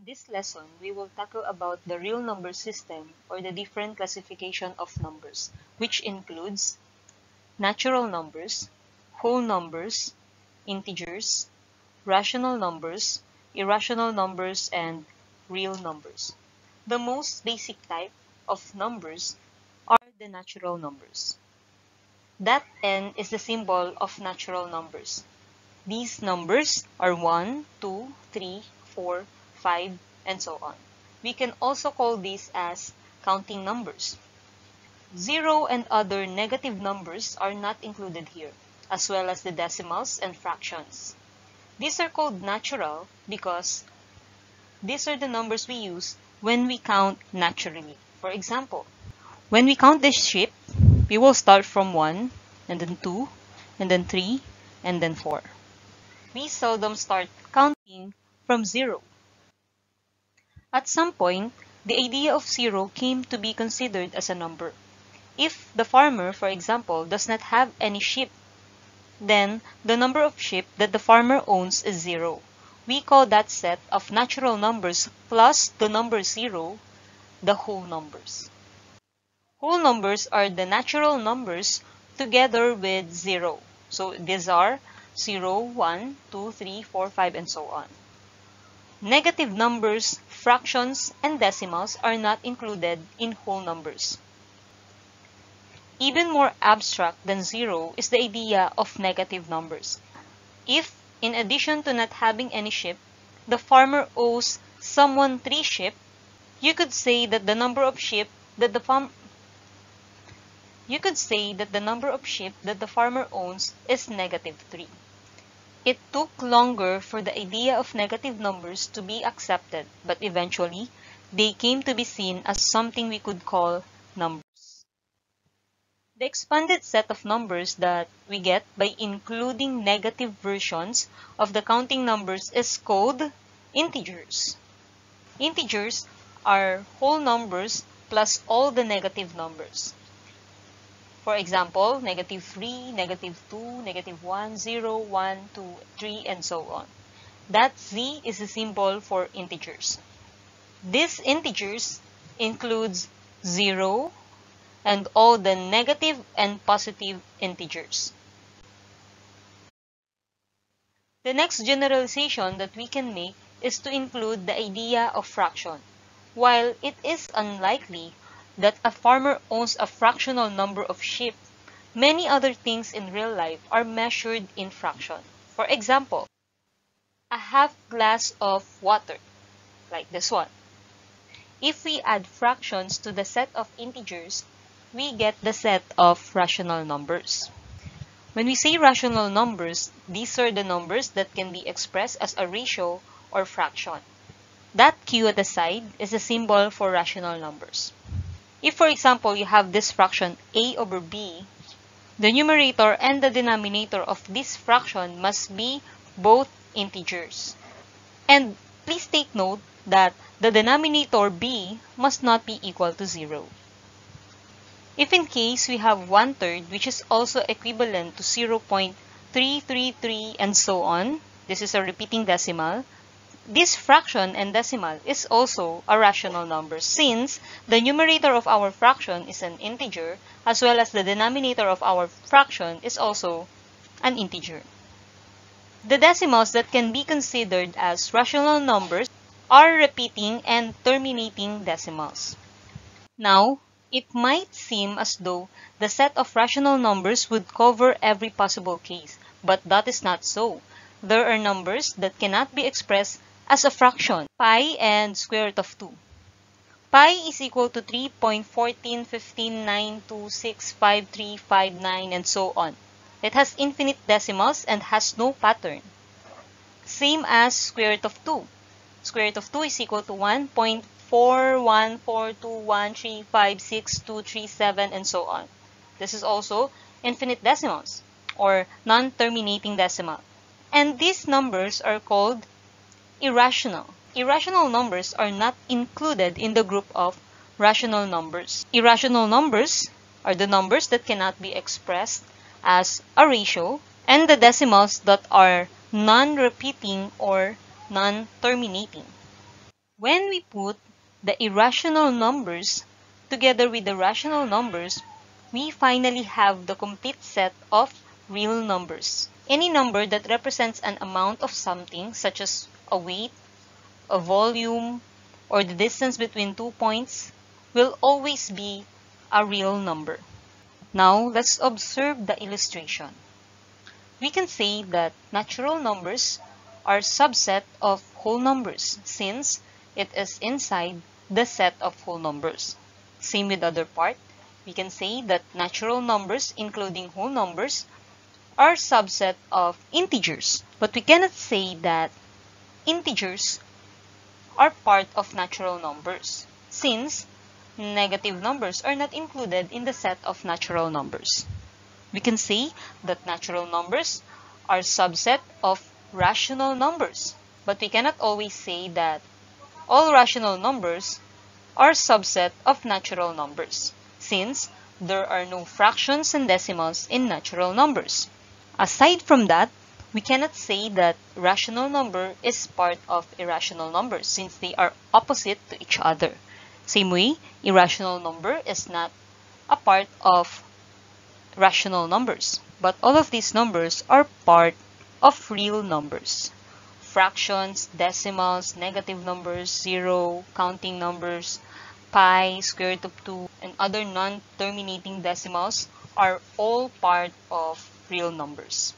this lesson, we will tackle about the real number system or the different classification of numbers, which includes natural numbers, whole numbers, integers, rational numbers, irrational numbers, and real numbers. The most basic type of numbers are the natural numbers. That n is the symbol of natural numbers. These numbers are 1, 2, 3, 4, 5, and so on. We can also call these as counting numbers. 0 and other negative numbers are not included here, as well as the decimals and fractions. These are called natural because these are the numbers we use when we count naturally. For example, when we count this sheep, we will start from 1, and then 2, and then 3, and then 4. We seldom start counting from 0. At some point, the idea of 0 came to be considered as a number. If the farmer, for example, does not have any sheep, then the number of sheep that the farmer owns is 0. We call that set of natural numbers plus the number 0 the whole numbers. Whole numbers are the natural numbers together with 0. So these are 0, 1, 2, 3, 4, 5, and so on. Negative numbers, fractions, and decimals are not included in whole numbers. Even more abstract than 0 is the idea of negative numbers. If, in addition to not having any sheep, the farmer owes someone 3 sheep, you could say that the number of sheep that the farmer owns is -3. It took longer for the idea of negative numbers to be accepted, but eventually, they came to be seen as something we could call numbers. The expanded set of numbers that we get by including negative versions of the counting numbers is called integers. Integers are whole numbers plus all the negative numbers. For example, -3, -2, -1, 0, 1, 2, 3, and so on. That z is a symbol for integers. These integers includes 0 and all the negative and positive integers. The next generalization that we can make is to include the idea of fraction. While it is unlikely that a farmer owns a fractional number of sheep, many other things in real life are measured in fraction. For example, a half glass of water, like this one. If we add fractions to the set of integers, we get the set of rational numbers. When we say rational numbers, these are the numbers that can be expressed as a ratio or fraction. That Q at the side is a symbol for rational numbers. If, for example, you have this fraction a over b, the numerator and the denominator of this fraction must be both integers. And please take note that the denominator b must not be equal to 0. If in case we have 1/3, which is also equivalent to 0.333 and so on, this is a repeating decimal, this fraction and decimal is also a rational number since the numerator of our fraction is an integer as well as the denominator of our fraction is also an integer. The decimals that can be considered as rational numbers are repeating and terminating decimals. Now, it might seem as though the set of rational numbers would cover every possible case, but that is not so. There are numbers that cannot be expressed as a fraction, pi and square root of 2. Pi is equal to 3.1415926535 and so on. It has infinite decimals and has no pattern. Same as square root of 2. Square root of 2 is equal to 1.41421356237 and so on. This is also infinite decimals or non-terminating decimal. And these numbers are called irrational. Irrational numbers are not included in the group of rational numbers. Irrational numbers are the numbers that cannot be expressed as a ratio and the decimals that are non-repeating or non-terminating. When we put the irrational numbers together with the rational numbers, we finally have the complete set of real numbers. Any number that represents an amount of something, such as a weight, a volume, or the distance between 2 points, will always be a real number. Now, let's observe the illustration. We can say that natural numbers are subset of whole numbers since it is inside the set of whole numbers. Same with the other part. We can say that natural numbers, including whole numbers, are subset of integers. But we cannot say that integers are part of natural numbers since negative numbers are not included in the set of natural numbers. We can say that natural numbers are subset of rational numbers, but we cannot always say that all rational numbers are subset of natural numbers, since there are no fractions and decimals in natural numbers. Aside from that, we cannot say that rational number is part of irrational numbers since they are opposite to each other. Same way, irrational number is not a part of rational numbers, but all of these numbers are part of real numbers. Fractions, decimals, negative numbers, zero, counting numbers, pi, square root of 2, and other non-terminating decimals are all part of real numbers.